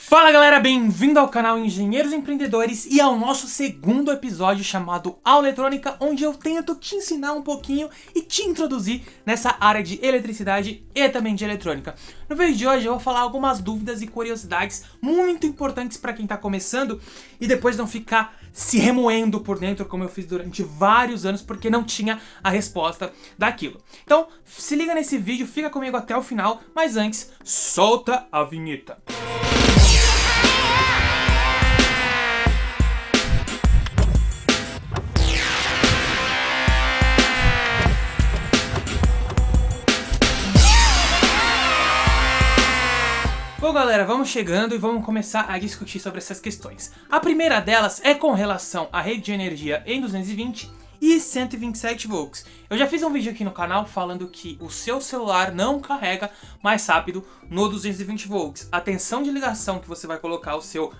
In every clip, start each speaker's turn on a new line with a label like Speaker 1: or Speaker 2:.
Speaker 1: Fala galera, bem-vindo ao canal Engenheiros Empreendedores e ao nosso segundo episódio chamado Aula Eletrônica, onde eu tento te ensinar um pouquinho e te introduzir nessa área de eletricidade e também de eletrônica. No vídeo de hoje eu vou falar algumas dúvidas e curiosidades muito importantes para quem está começando e depois não ficar se remoendo por dentro como eu fiz durante vários anos porque não tinha a resposta daquilo. Então se liga nesse vídeo, fica comigo até o final, mas antes solta a vinheta. Bom galera, vamos chegando e vamos começar a discutir sobre essas questões. A primeira delas é com relação à rede de energia em 220 e 127 volts. Eu já fiz um vídeo aqui no canal falando que o seu celular não carrega mais rápido no 220 volts. A tensão de ligação que você vai colocar o seu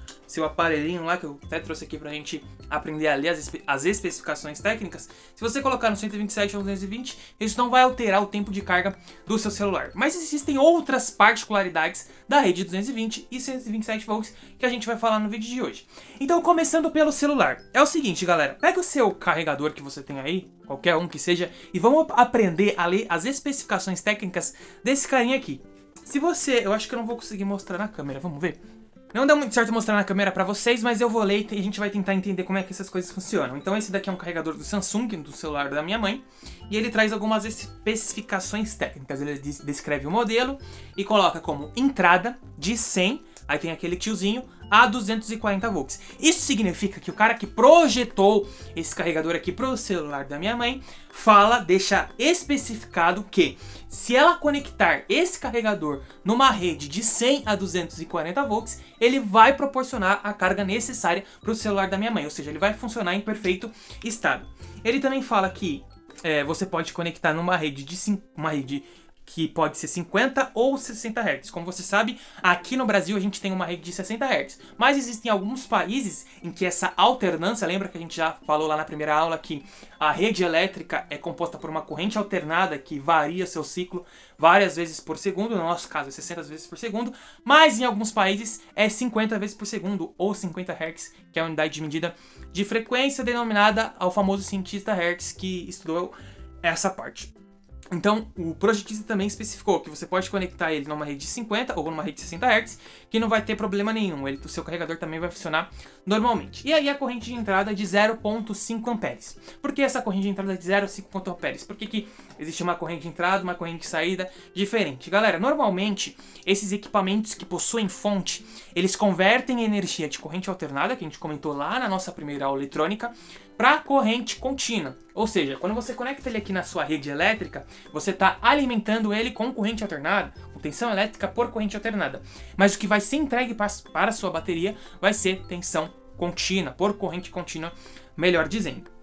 Speaker 1: aparelhinho lá, que eu até trouxe aqui pra gente aprender a ler as especificações técnicas, se você colocar no 127 ou 220, isso não vai alterar o tempo de carga do seu celular. Mas existem outras particularidades da rede 220 e 127 volts que a gente vai falar no vídeo de hoje. Então, começando pelo celular. É o seguinte, galera, pega o seu carregador que você tem aí, qualquer um que seja, e vamos aprender a ler as especificações técnicas desse carinha aqui. Se você... Eu acho que eu não vou conseguir mostrar na câmera, vamos ver? Não dá muito certo mostrar na câmera pra vocês, mas eu vou ler e a gente vai tentar entender como é que essas coisas funcionam. Então esse daqui é um carregador do Samsung, do celular da minha mãe, e ele traz algumas especificações técnicas. Ele descreve o modelo e coloca como entrada de 100, aí tem aquele tiozinho, a 240 volts. Isso significa que o cara que projetou esse carregador aqui pro celular da minha mãe deixa especificado que se ela conectar esse carregador numa rede de 100 a 240 volts, ele vai proporcionar a carga necessária para o celular da minha mãe, ou seja, ele vai funcionar em perfeito estado. Ele também fala que você pode conectar numa rede que pode ser 50 ou 60 Hz. Como você sabe, aqui no Brasil a gente tem uma rede de 60 Hz. Mas existem alguns países em que essa alternância, lembra que a gente já falou lá na primeira aula que a rede elétrica é composta por uma corrente alternada que varia seu ciclo várias vezes por segundo, no nosso caso é 60 vezes por segundo, mas em alguns países é 50 vezes por segundo ou 50 Hz, que é a unidade de medida de frequência denominada ao famoso cientista Hertz que estudou essa parte. Então, o projetista também especificou que você pode conectar ele numa rede de 50 ou numa rede de 60 Hz, que não vai ter problema nenhum, o seu carregador também vai funcionar normalmente. E aí a corrente de entrada é de 0,5 amperes. Por que essa corrente de entrada é de 0,5 amperes? Por que existe uma corrente de entrada e uma corrente de saída diferente? Galera, normalmente, esses equipamentos que possuem fonte, eles convertem energia de corrente alternada, que a gente comentou lá na nossa primeira aula eletrônica, para corrente contínua. Ou seja, quando você conecta ele aqui na sua rede elétrica, você está alimentando ele com corrente alternada, com tensão elétrica por corrente alternada. Mas o que vai ser entregue para a sua bateria vai ser tensão contínua, por corrente contínua, melhor dizendo.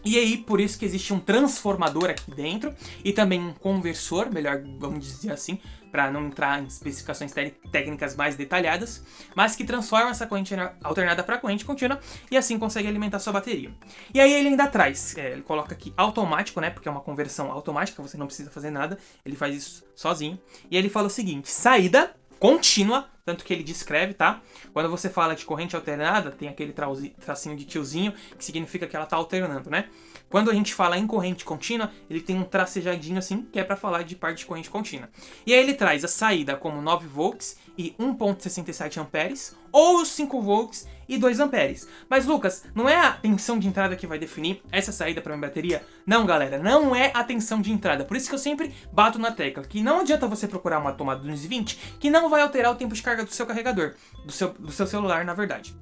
Speaker 1: E aí, por isso que existe um transformador aqui dentro e também um conversor, melhor vamos dizer assim, para não entrar em especificações técnicas mais detalhadas, mas que transforma essa corrente alternada para corrente contínua e assim consegue alimentar sua bateria. E aí ele ainda traz, ele coloca aqui automático, né, porque é uma conversão automática, você não precisa fazer nada, ele faz isso sozinho. E ele fala o seguinte, saída contínua, tanto que ele descreve, tá? Quando você fala de corrente alternada, tem aquele tracinho de tiozinho, que significa que ela tá alternando, né? Quando a gente fala em corrente contínua, ele tem um tracejadinho assim, que é para falar de parte de corrente contínua. E aí ele traz a saída como 9 volts e 1,67 amperes, ou 5 volts e 2 amperes. Mas Lucas, não é a tensão de entrada que vai definir essa saída para minha bateria? Não, galera, não é a tensão de entrada. Por isso que eu sempre bato na tecla, que não adianta você procurar uma tomada 220, que não vai alterar o tempo de carga do seu carregador, do seu celular, na verdade.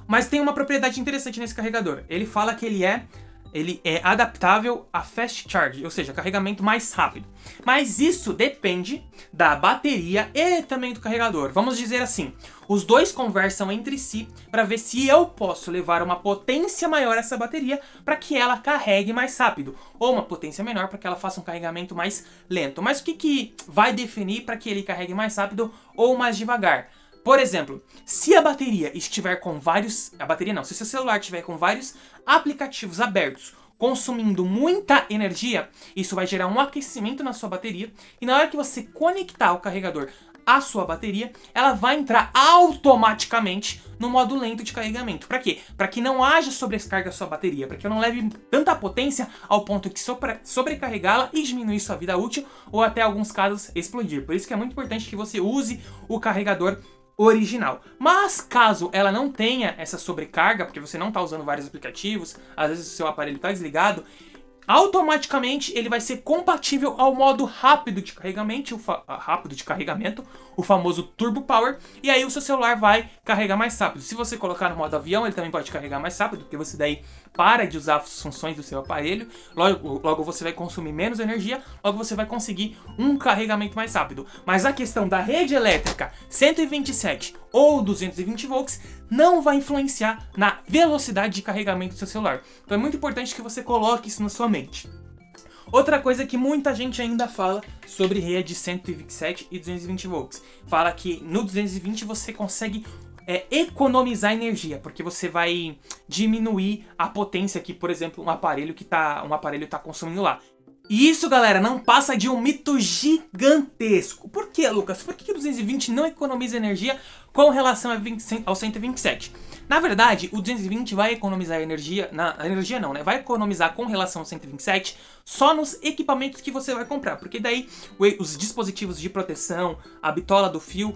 Speaker 1: Mas tem uma propriedade interessante nesse carregador. Ele fala que ele é adaptável a fast charge, ou seja, carregamento mais rápido. Mas isso depende da bateria e também do carregador. Vamos dizer assim, os dois conversam entre si para ver se eu posso levar uma potência maior a essa bateria para que ela carregue mais rápido, ou uma potência menor para que ela faça um carregamento mais lento. Mas o que vai definir para que ele carregue mais rápido ou mais devagar? Por exemplo, se a bateria estiver com vários... se o seu celular estiver com vários aplicativos abertos, consumindo muita energia, isso vai gerar um aquecimento na sua bateria. E na hora que você conectar o carregador a sua bateria, ela vai entrar automaticamente no modo lento de carregamento. Para quê? Para que não haja sobrecarga da sua bateria, para que eu não leve tanta potência ao ponto de sobrecarregá-la e diminuir sua vida útil ou até alguns casos explodir. Por isso que é muito importante que você use o carregador original. Mas caso ela não tenha essa sobrecarga, porque você não está usando vários aplicativos, às vezes o seu aparelho está desligado, automaticamente ele vai ser compatível ao modo rápido de carregamento, o famoso Turbo Power, e aí o seu celular vai carregar mais rápido. Se você colocar no modo avião, ele também pode carregar mais rápido, porque você daí para de usar as funções do seu aparelho, logo você vai consumir menos energia, logo você vai conseguir um carregamento mais rápido. Mas a questão da rede elétrica 127 ou 220 volts não vai influenciar na velocidade de carregamento do seu celular. Então é muito importante que você coloque isso na sua mente. Outra coisa que muita gente ainda fala sobre rede 127 e 220 volts. Fala que no 220 você consegue economizar energia, porque você vai diminuir a potência que, por exemplo, um aparelho tá consumindo lá. E isso, galera, não passa de um mito gigantesco. Por que, Lucas? Por que o 220 não economiza energia com relação ao 127? Na verdade, o 220 vai economizar energia... Vai economizar com relação ao 127 só nos equipamentos que você vai comprar. Porque daí os dispositivos de proteção, a bitola do fio,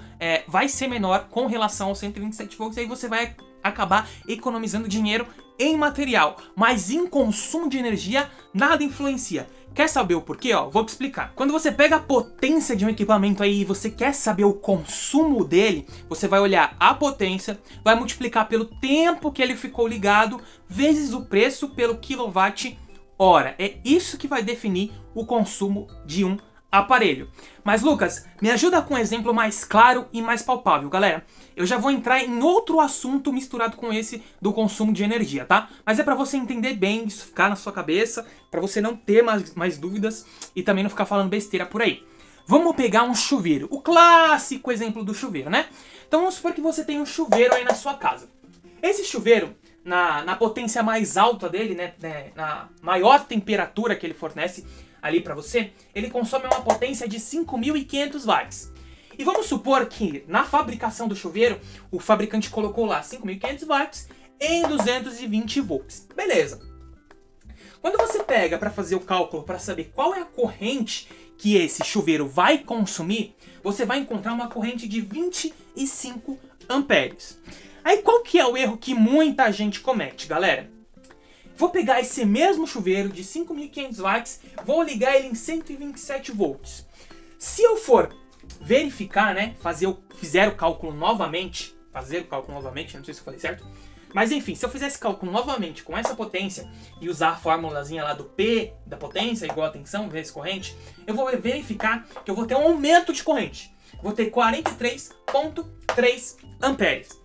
Speaker 1: vai ser menor com relação ao 127 volts. E aí você vai acabar economizando dinheiro em material. Mas em consumo de energia, nada influencia. Quer saber o porquê? Vou te explicar. Quando você pega a potência de um equipamento aí e você quer saber o consumo dele, você vai olhar a potência, vai multiplicar pelo tempo que ele ficou ligado, vezes o preço pelo quilowatt-hora. É isso que vai definir o consumo de um aparelho. Mas Lucas, me ajuda com um exemplo mais claro e mais palpável, galera. Eu já vou entrar em outro assunto misturado com esse do consumo de energia, tá? Mas é para você entender bem, isso ficar na sua cabeça, para você não ter mais dúvidas e também não ficar falando besteira por aí. Vamos pegar um chuveiro, o clássico exemplo do chuveiro, né? Então vamos supor que você tem um chuveiro aí na sua casa. Esse chuveiro, na potência mais alta dele, né, na maior temperatura que ele fornece ali para você, ele consome uma potência de 5.500 watts. E vamos supor que na fabricação do chuveiro, o fabricante colocou lá 5.500 watts em 220 volts. Beleza. Quando você pega para fazer o cálculo para saber qual é a corrente que esse chuveiro vai consumir, você vai encontrar uma corrente de 25 amperes. Aí qual que é o erro que muita gente comete, galera? Vou pegar esse mesmo chuveiro de 5.500 watts, vou ligar ele em 127 volts. Se eu for verificar, né, fizer o cálculo novamente, não sei se eu falei certo, mas enfim, se eu fizer esse cálculo novamente com essa potência e usar a formulazinha lá do P da potência igual a tensão vezes corrente, eu vou verificar que eu vou ter um aumento de corrente. Vou ter 43,3 amperes.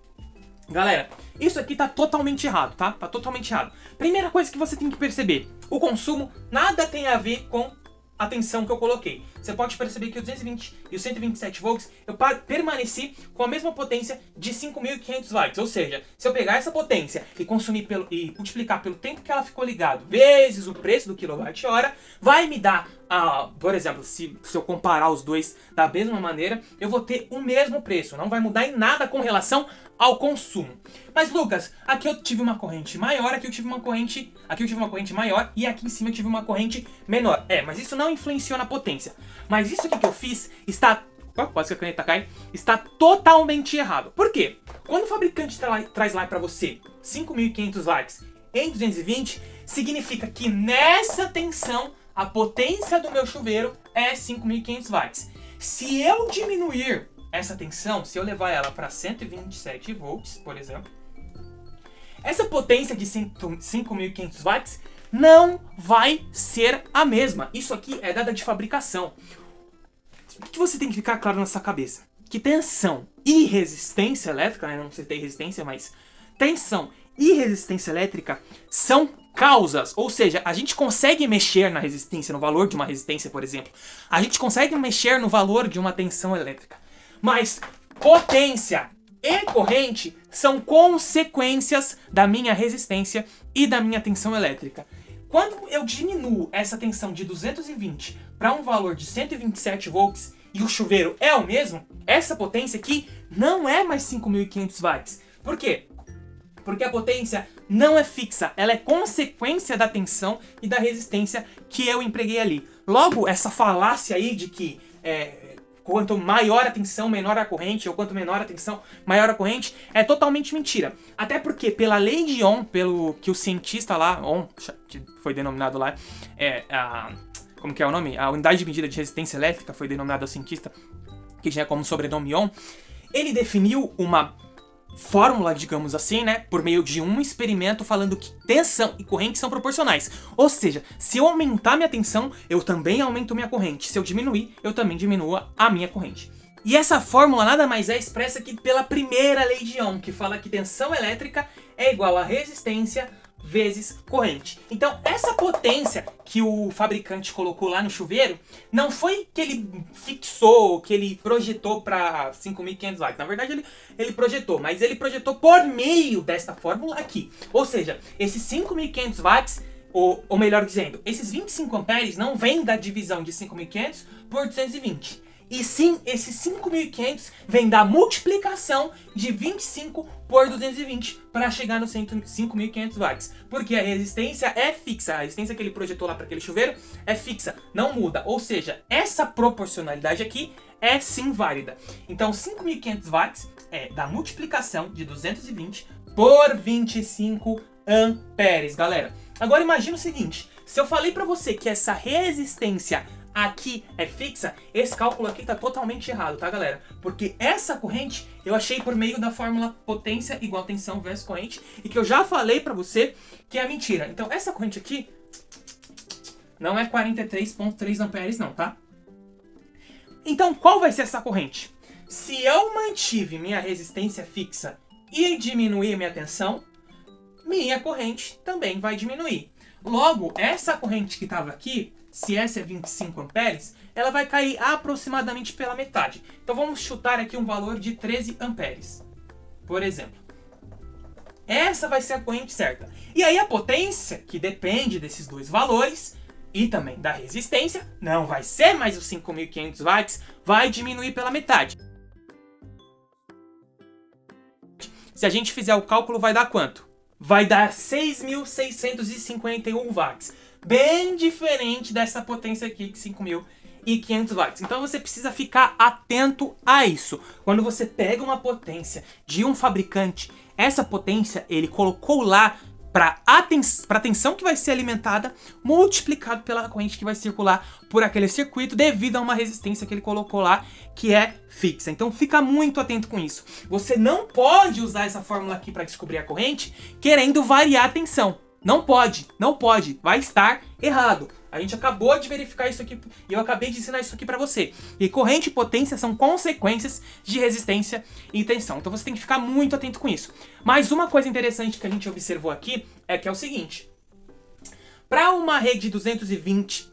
Speaker 1: Galera, isso aqui tá totalmente errado, tá? Tá totalmente errado. Primeira coisa que você tem que perceber, o consumo nada tem a ver com a tensão que eu coloquei. Você pode perceber que o 220 e o 127 volts eu permaneci com a mesma potência de 5.500 watts. Ou seja, se eu pegar essa potência e multiplicar pelo tempo que ela ficou ligado vezes o preço do quilowatt-hora, vai me dar, por exemplo, se eu comparar os dois da mesma maneira, eu vou ter o mesmo preço. Não vai mudar em nada com relação ao consumo. Mas Lucas, aqui eu tive uma corrente maior, aqui eu tive uma corrente maior e aqui em cima eu tive uma corrente menor. Mas isso não influenciou na potência. Mas isso aqui que eu fiz está... Quase que a caneta cai. Está totalmente errado. Por quê? Quando o fabricante traz lá para você 5.500 watts em 220, significa que nessa tensão a potência do meu chuveiro é 5.500 watts. Se eu diminuir essa tensão, se eu levar ela para 127 volts, por exemplo, essa potência de 5.500 watts não vai ser a mesma. Isso aqui é dada de fabricação. O que você tem que ficar claro na sua cabeça? Que tensão e resistência elétrica, né? Não citei resistência, mas tensão e resistência elétrica são causas. Ou seja, a gente consegue mexer na resistência, no valor de uma resistência, por exemplo. A gente consegue mexer no valor de uma tensão elétrica. Mas potência e corrente são consequências da minha resistência e da minha tensão elétrica. Quando eu diminuo essa tensão de 220 para um valor de 127 volts, e o chuveiro é o mesmo, essa potência aqui não é mais 5.500 watts. Por quê? Porque a potência não é fixa, ela é consequência da tensão e da resistência que eu empreguei ali. Logo, essa falácia aí de que quanto maior a tensão, menor a corrente, ou quanto menor a tensão, maior a corrente, é totalmente mentira. Até porque, pela lei de Ohm, pelo que o cientista lá, Ohm, que foi denominado lá, como que é o nome? A unidade de medida de resistência elétrica foi denominada ao cientista, que tinha como sobrenome Ohm, ele definiu uma fórmula, digamos assim, né, por meio de um experimento falando que tensão e corrente são proporcionais. Ou seja, se eu aumentar minha tensão, eu também aumento minha corrente. Se eu diminuir, eu também diminuo a minha corrente. E essa fórmula nada mais é expressa que pela primeira lei de Ohm, que fala que tensão elétrica é igual a resistência vezes corrente. Então, essa potência que o fabricante colocou lá no chuveiro, não foi que ele fixou, que ele projetou para 5.500 watts. Na verdade, ele projetou, mas ele projetou por meio desta fórmula aqui. Ou seja, esses 5.500 watts, ou melhor dizendo, esses 25 amperes não vêm da divisão de 5.500 por 220. E sim, esses 5.500 vem da multiplicação de 25 por 220 para chegar nos 5.500 watts. Porque a resistência é fixa, a resistência que ele projetou lá para aquele chuveiro é fixa, não muda. Ou seja, essa proporcionalidade aqui é sim válida. Então 5.500 watts é da multiplicação de 220 por 25 amperes, galera. Agora imagina o seguinte, se eu falei para você que essa resistência aqui é fixa, esse cálculo aqui tá totalmente errado, tá, galera? Porque essa corrente eu achei por meio da fórmula potência igual tensão vezes corrente, e que eu já falei pra você que é mentira. Então essa corrente aqui não é 43,3 amperes não, tá? Então qual vai ser essa corrente? Se eu mantive minha resistência fixa e diminuir minha tensão, minha corrente também vai diminuir. Logo, essa corrente que estava aqui, se essa é 25 amperes, ela vai cair aproximadamente pela metade. Então vamos chutar aqui um valor de 13 amperes, por exemplo. Essa vai ser a corrente certa. E aí a potência, que depende desses dois valores, e também da resistência, não vai ser mais os 5.500 watts, vai diminuir pela metade. Se a gente fizer o cálculo, vai dar quanto? Vai dar 6.651 watts. Bem diferente dessa potência aqui, 5.500 watts. Então você precisa ficar atento a isso. Quando você pega uma potência de um fabricante, essa potência ele colocou lá para a tensão que vai ser alimentada, multiplicado pela corrente que vai circular por aquele circuito, devido a uma resistência que ele colocou lá, que é fixa. Então fica muito atento com isso. Você não pode usar essa fórmula aqui para descobrir a corrente, querendo variar a tensão. Não pode, não pode, vai estar errado. A gente acabou de verificar isso aqui e eu acabei de ensinar isso aqui pra você. E corrente e potência são consequências de resistência e tensão. Então você tem que ficar muito atento com isso. Mas uma coisa interessante que a gente observou aqui é que é o seguinte. Para uma rede de 220,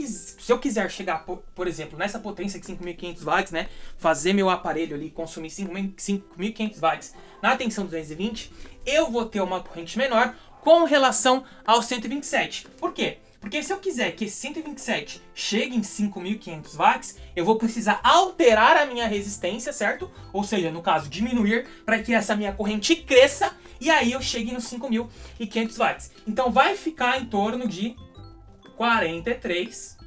Speaker 1: se eu quiser chegar, por exemplo, nessa potência de 5.500 watts, né, fazer meu aparelho ali consumir 5.500 watts na tensão 220, eu vou ter uma corrente menor com relação ao 127. Por quê? Porque se eu quiser que esse 127 chegue em 5.500 watts, eu vou precisar alterar a minha resistência, certo? Ou seja, no caso, diminuir para que essa minha corrente cresça e aí eu chegue nos 5.500 watts. Então vai ficar em torno de 43...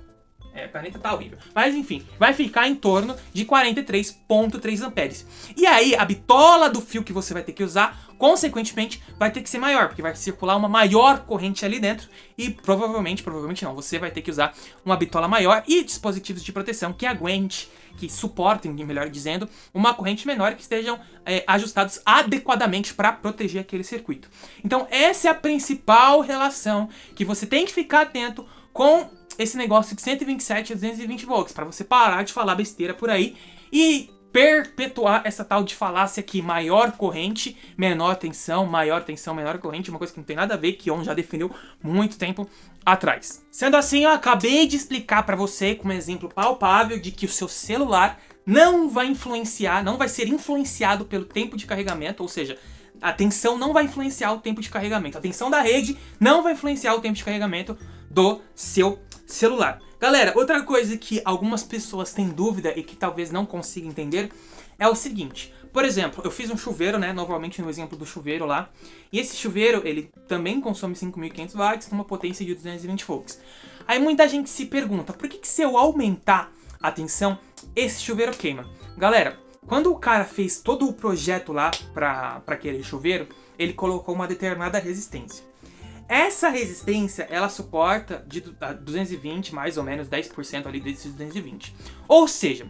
Speaker 1: 40 tá horrível. Mas enfim, vai ficar em torno de 43,3 amperes. E aí, a bitola do fio que você vai ter que usar, consequentemente, vai ter que ser maior, porque vai circular uma maior corrente ali dentro. E provavelmente não, você vai ter que usar uma bitola maior e dispositivos de proteção que aguente, que suportem, melhor dizendo, uma corrente menor e que estejam ajustados adequadamente para proteger aquele circuito. Então, essa é a principal relação que você tem que ficar atento com esse negócio de 127 a 220 volts, para você parar de falar besteira por aí e perpetuar essa tal de falácia que maior corrente, menor tensão, menor corrente, uma coisa que não tem nada a ver, que Ohm já definiu muito tempo atrás. Sendo assim, eu acabei de explicar para você com um exemplo palpável de que o seu celular não vai influenciar, não vai ser influenciado pelo tempo de carregamento, ou seja, a tensão não vai influenciar o tempo de carregamento, a tensão da rede não vai influenciar o tempo de carregamento do seu celular. Galera, outra coisa que algumas pessoas têm dúvida e que talvez não consigam entender é o seguinte. Por exemplo, eu fiz um chuveiro, né, novamente no exemplo do chuveiro lá, e esse chuveiro, ele também consome 5.500 watts com uma potência de 220 volts. Aí muita gente se pergunta, por que se eu aumentar a tensão, esse chuveiro queima? Galera, quando o cara fez todo o projeto lá para aquele chuveiro, ele colocou uma determinada resistência. Essa resistência, ela suporta de 220, mais ou menos 10% ali desses 220. Ou seja,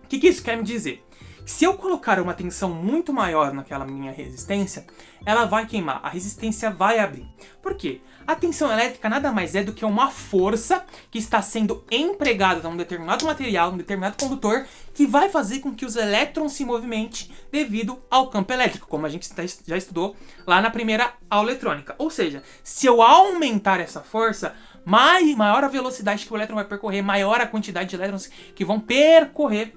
Speaker 1: o que isso quer me dizer? Se eu colocar uma tensão muito maior naquela minha resistência, ela vai queimar, a resistência vai abrir. Por quê? A tensão elétrica nada mais é do que uma força que está sendo empregada num determinado material, num determinado condutor, que vai fazer com que os elétrons se movimentem devido ao campo elétrico, como a gente já estudou lá na primeira aula eletrônica. Ou seja, se eu aumentar essa força, maior a velocidade que o elétron vai percorrer, maior a quantidade de elétrons que vão percorrer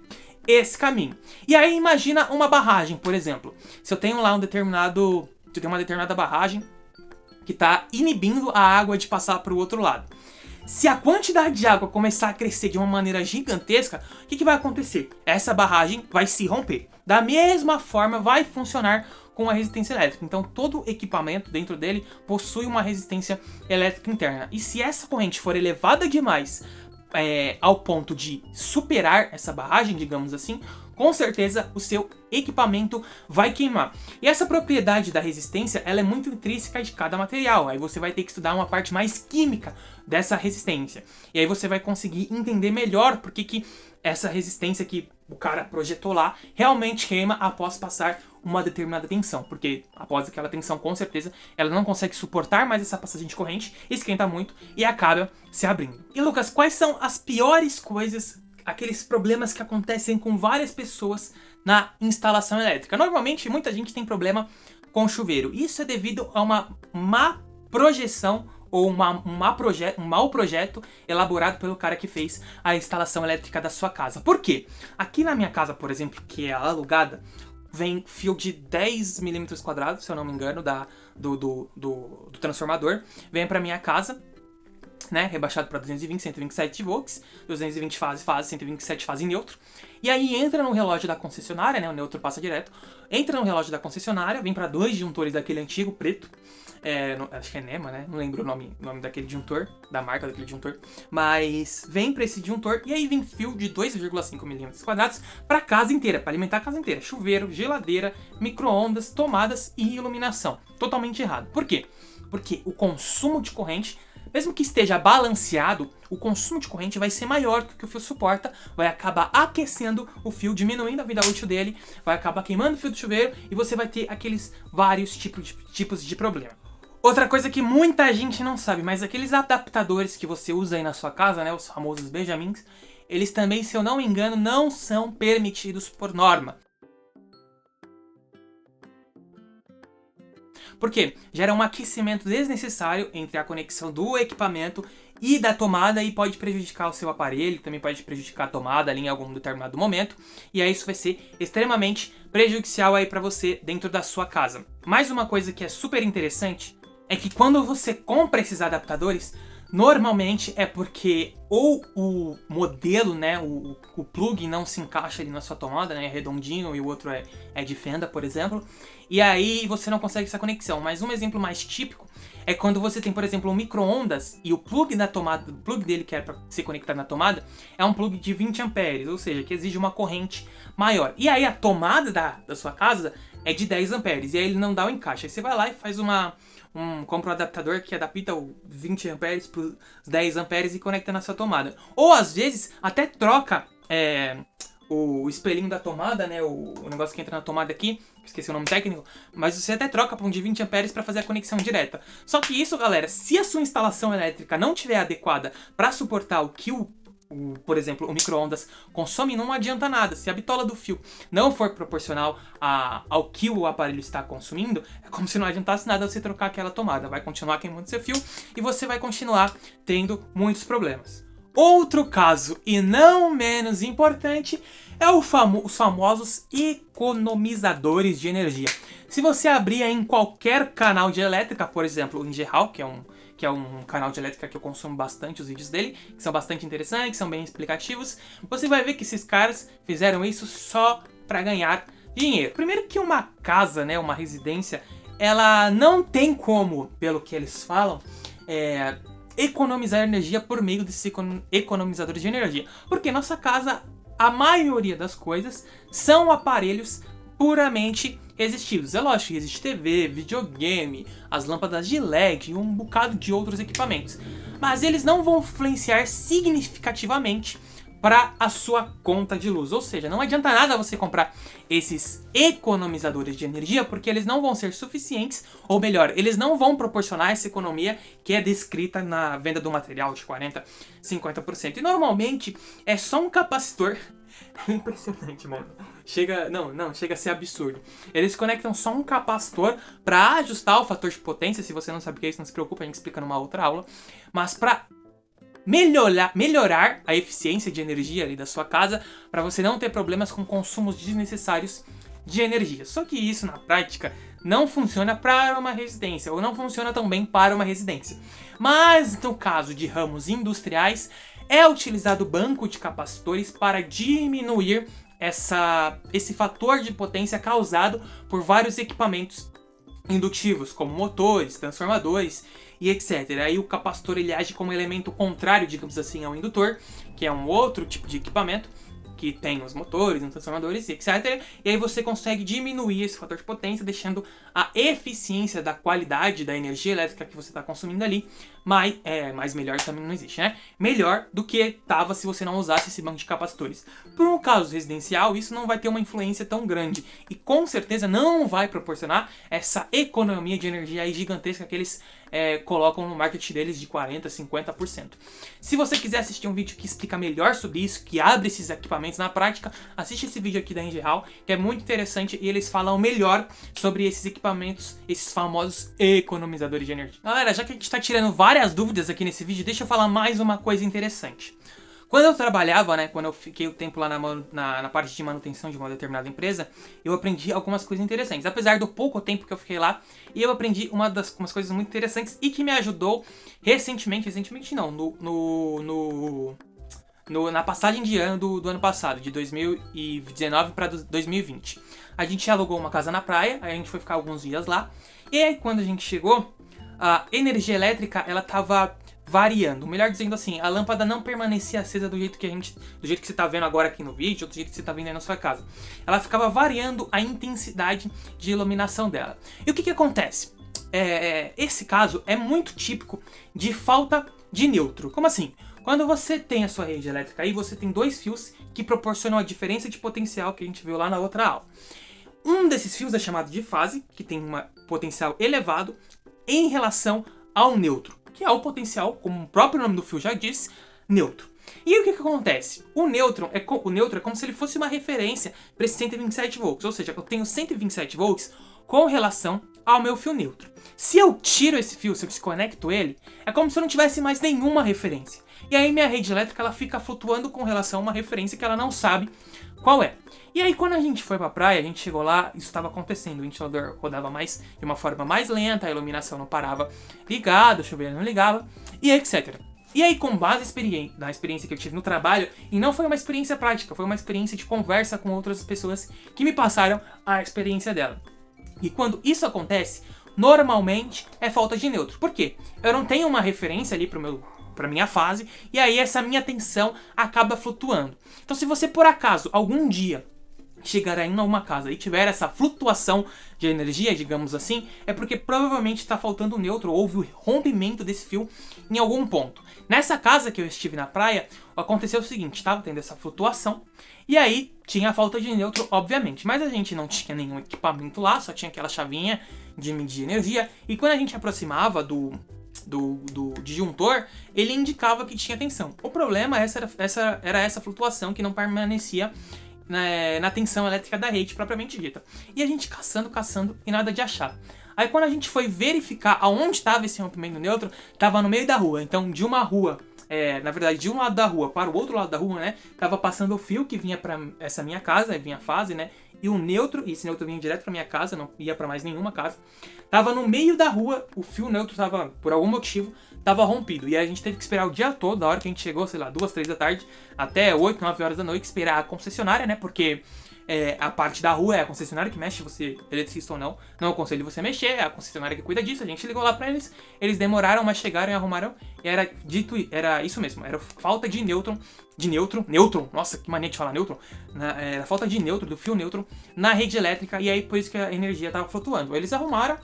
Speaker 1: esse caminho. E aí imagina uma barragem, por exemplo. Se eu tenho lá uma determinada barragem que está inibindo a água de passar para o outro lado. Se a quantidade de água começar a crescer de uma maneira gigantesca, o que vai acontecer? Essa barragem vai se romper. Da mesma forma vai funcionar com a resistência elétrica. Então todo equipamento dentro dele possui uma resistência elétrica interna. E se essa corrente for elevada demais ao ponto de superar essa barragem, digamos assim, com certeza o seu equipamento vai queimar. E essa propriedade da resistência, ela é muito intrínseca de cada material. Aí você vai ter que estudar uma parte mais química dessa resistência. E aí você vai conseguir entender melhor por que essa resistência que o cara projetou lá realmente queima após passar uma determinada tensão. Porque após aquela tensão, com certeza, ela não consegue suportar mais essa passagem de corrente, esquenta muito e acaba se abrindo. E Lucas, quais são as piores coisas, aqueles problemas que acontecem com várias pessoas na instalação elétrica? Normalmente, muita gente tem problema com chuveiro. Isso é devido a uma má projeção ou um mau projeto elaborado pelo cara que fez a instalação elétrica da sua casa. Por quê? Aqui na minha casa, por exemplo, que é alugada, vem fio de 10 milímetros quadrados, se eu não me engano, do transformador, vem para minha casa, né, rebaixado para 220, 127 volts, 220 fase, 127 fase neutro, e aí entra no relógio da concessionária, né, o neutro passa direto, entra no relógio da concessionária, vem para 2 disjuntores daquele antigo preto, acho que é NEMA, né, não lembro o nome daquele disjuntor, da marca daquele disjuntor, mas vem para esse disjuntor, e aí vem fio de 2,5 milímetros quadrados para a casa inteira, para alimentar a casa inteira, chuveiro, geladeira, micro-ondas, tomadas e iluminação, totalmente errado. Por quê? Porque o consumo de corrente, mesmo que esteja balanceado, o consumo de corrente vai ser maior do que o fio suporta, vai acabar aquecendo o fio, diminuindo a vida útil dele, vai acabar queimando o fio do chuveiro e você vai ter aqueles vários tipos de problema. Outra coisa que muita gente não sabe, mas aqueles adaptadores que você usa aí na sua casa, né, os famosos Benjamins, eles também, se eu não me engano, não são permitidos por norma. Porque gera um aquecimento desnecessário entre a conexão do equipamento e da tomada e pode prejudicar o seu aparelho, também pode prejudicar a tomada ali em algum determinado momento. E aí isso vai ser extremamente prejudicial aí para você dentro da sua casa. Mais uma coisa que é super interessante é que quando você compra esses adaptadores, normalmente é porque ou o modelo, né, o plug não se encaixa ali na sua tomada, né, é redondinho e o outro é de fenda, por exemplo, e aí você não consegue essa conexão. Mas um exemplo mais típico é quando você tem, por exemplo, um micro-ondas e o plug da tomada, o plug dele que era para ser conectado na tomada, é um plug de 20 amperes, ou seja, que exige uma corrente maior. E aí a tomada da sua casa é de 10 amperes, e aí ele não dá o encaixe. Aí você vai lá e faz compra um adaptador que adapta o 20 amperes para os 10 amperes e conecta na sua tomada. Ou às vezes até troca o espelhinho da tomada, né, o negócio que entra na tomada aqui, esqueci o nome técnico, mas você até troca para um de 20 amperes para fazer a conexão direta. Só que isso, galera, se a sua instalação elétrica não estiver adequada para suportar o que por exemplo, o micro-ondas consome, não adianta nada. Se a bitola do fio não for proporcional ao que o aparelho está consumindo, é como se não adiantasse nada você trocar aquela tomada. Vai continuar queimando seu fio e você vai continuar tendo muitos problemas. Outro caso, e não menos importante, é os famosos economizadores de energia. Se você abrir em qualquer canal de elétrica, por exemplo, o Engeral, que é que é um canal de elétrica que eu consumo bastante os vídeos dele, que são bastante interessantes, que são bem explicativos, você vai ver que esses caras fizeram isso só para ganhar dinheiro. Primeiro que uma casa, né, uma residência, ela não tem como, pelo que eles falam, economizar energia por meio desses economizadores de energia. Porque nossa casa, a maioria das coisas, são aparelhos puramente resistivos. É lógico que existe TV, videogame, as lâmpadas de LED e um bocado de outros equipamentos. Mas eles não vão influenciar significativamente para a sua conta de luz. Ou seja, não adianta nada você comprar esses economizadores de energia, porque eles não vão ser suficientes, ou melhor, eles não vão proporcionar essa economia que é descrita na venda do material de 40%, 50%. E normalmente é só um capacitor. É impressionante, mano. Chega a ser absurdo. Eles conectam só um capacitor para ajustar o fator de potência. Se você não sabe o que é isso, não se preocupe, a gente explica numa outra aula. Mas para melhorar a eficiência de energia ali da sua casa, para você não ter problemas com consumos desnecessários de energia. Só que isso, na prática, não funciona para uma residência, ou não funciona tão bem para uma residência. Mas, no caso de ramos industriais, é utilizado banco de capacitores para diminuir esse fator de potência causado por vários equipamentos indutivos, como motores, transformadores e etc. Aí o capacitor ele age como elemento contrário, digamos assim, ao indutor, que é um outro tipo de equipamento que tem os motores, os transformadores, etc. E aí você consegue diminuir esse fator de potência, deixando a eficiência da qualidade da energia elétrica que você está consumindo ali mais melhor também não existe, né? Melhor do que estava se você não usasse esse banco de capacitores. Por um caso residencial, isso não vai ter uma influência tão grande e com certeza não vai proporcionar essa economia de energia aí gigantesca que eles colocam no marketing deles de 40%, 50%. Se você quiser assistir um vídeo que explica melhor sobre isso, que abre esses equipamentos na prática, assiste esse vídeo aqui da Engeral, que é muito interessante e eles falam melhor sobre esses equipamentos, esses famosos economizadores de energia. Galera, já que a gente está tirando várias dúvidas aqui nesse vídeo, deixa eu falar mais uma coisa interessante. Quando eu trabalhava, né, quando eu fiquei o tempo lá na parte de manutenção de uma determinada empresa, eu aprendi algumas coisas interessantes. Apesar do pouco tempo que eu fiquei lá, eu aprendi umas coisas muito interessantes e que me ajudou recentemente não, na passagem de ano do ano passado, de 2019 para 2020. A gente alugou uma casa na praia, aí a gente foi ficar alguns dias lá, e aí quando a gente chegou, a energia elétrica, ela tava variando. Melhor dizendo assim, a lâmpada não permanecia acesa do jeito que você tá vendo agora aqui no vídeo, ou do jeito que você tá vendo aí na sua casa. Ela ficava variando a intensidade de iluminação dela. E o que acontece? Esse caso é muito típico de falta de neutro. Como assim? Quando você tem a sua rede elétrica aí, você tem dois fios que proporcionam a diferença de potencial que a gente viu lá na outra aula. Um desses fios é chamado de fase, que tem um potencial elevado, em relação ao neutro, que é o potencial, como o próprio nome do fio já diz, neutro. E o que acontece? O neutro é como se ele fosse uma referência para esse 127 volts, ou seja, eu tenho 127 volts com relação ao meu fio neutro. Se eu tiro esse fio, se eu desconecto ele, é como se eu não tivesse mais nenhuma referência. E aí minha rede elétrica ela fica flutuando com relação a uma referência que ela não sabe qual é. E aí quando a gente foi pra praia, a gente chegou lá, isso estava acontecendo, o ventilador rodava de uma forma mais lenta, a iluminação não parava ligada, o chuveiro não ligava, e etc. E aí com base na experiência que eu tive no trabalho, e não foi uma experiência prática, foi uma experiência de conversa com outras pessoas que me passaram a experiência dela. E quando isso acontece, normalmente é falta de neutro. Por quê? Eu não tenho uma referência ali para minha fase, e aí essa minha tensão acaba flutuando. Então se você por acaso algum dia chegar aí em uma casa e tiver essa flutuação de energia, digamos assim, é porque provavelmente está faltando neutro, houve o rompimento desse fio em algum ponto. Nessa casa que eu estive na praia, aconteceu o seguinte, estava tendo essa flutuação, e aí tinha a falta de neutro, obviamente, mas a gente não tinha nenhum equipamento lá, só tinha aquela chavinha de medir energia, e quando a gente aproximava do disjuntor, ele indicava que tinha tensão. O problema era essa flutuação que não permanecia na tensão elétrica da rede propriamente dita. E a gente caçando e nada de achar. Aí quando a gente foi verificar aonde estava esse rompimento neutro, estava no meio da rua. Então de uma rua na verdade, de um lado da rua para o outro lado da rua, né, tava passando o fio que vinha pra essa minha casa, vinha a fase, né, e o neutro, e esse neutro vinha direto pra minha casa, não ia pra mais nenhuma casa. Tava no meio da rua, o fio neutro tava, por algum motivo, tava rompido. E aí a gente teve que esperar o dia todo, da hora que a gente chegou, sei lá, 2, 3 da tarde, até 8, 9 horas da noite, esperar a concessionária, né, porque a parte da rua é a concessionária que mexe, você eletricista ou não, não aconselho você mexer, é a concessionária que cuida disso. A gente ligou lá pra eles, eles demoraram, mas chegaram e arrumaram, e era isso mesmo, era falta de nêutron, nossa, que mania de falar nêutron, era falta de nêutron, do fio nêutron, na rede elétrica, e aí por isso que a energia tava flutuando. Eles arrumaram,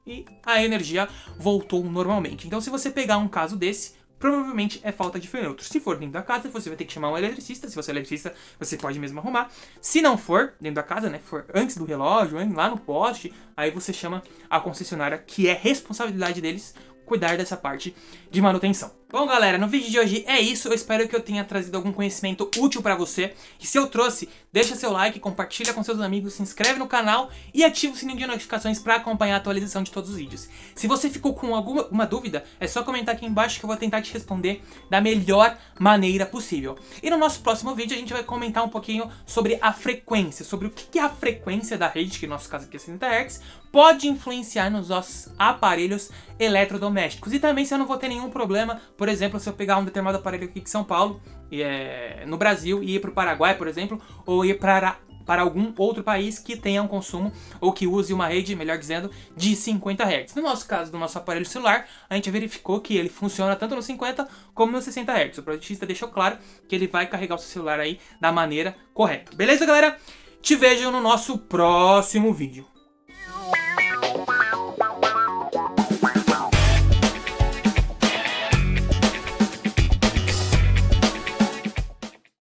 Speaker 1: e a energia voltou normalmente. Então se você pegar um caso desse, provavelmente é falta de fio neutro. Se for dentro da casa, você vai ter que chamar um eletricista. Se você é eletricista, você pode mesmo arrumar. Se não for dentro da casa, né, for antes do relógio, lá no poste, aí você chama a concessionária, que é responsabilidade deles cuidar dessa parte de manutenção. Bom, galera, no vídeo de hoje é isso. Eu espero que eu tenha trazido algum conhecimento útil pra você. E se eu trouxe, deixa seu like, compartilha com seus amigos, se inscreve no canal e ativa o sininho de notificações pra acompanhar a atualização de todos os vídeos. Se você ficou com alguma dúvida, é só comentar aqui embaixo que eu vou tentar te responder da melhor maneira possível. E no nosso próximo vídeo a gente vai comentar um pouquinho sobre a frequência, sobre o que é a frequência da rede, que no nosso caso aqui é 60 Hz, pode influenciar nos nossos aparelhos eletrodomésticos. E também se eu não vou ter nenhum problema, por exemplo, se eu pegar um determinado aparelho aqui em São Paulo, no Brasil, e ir para o Paraguai, por exemplo, ou ir para algum outro país que tenha um consumo, ou que use uma rede, melhor dizendo, de 50 Hz. No nosso caso, do nosso aparelho celular, a gente verificou que ele funciona tanto no 50 como no 60 Hz. O projetista deixou claro que ele vai carregar o seu celular aí da maneira correta. Beleza, galera? Te vejo no nosso próximo vídeo.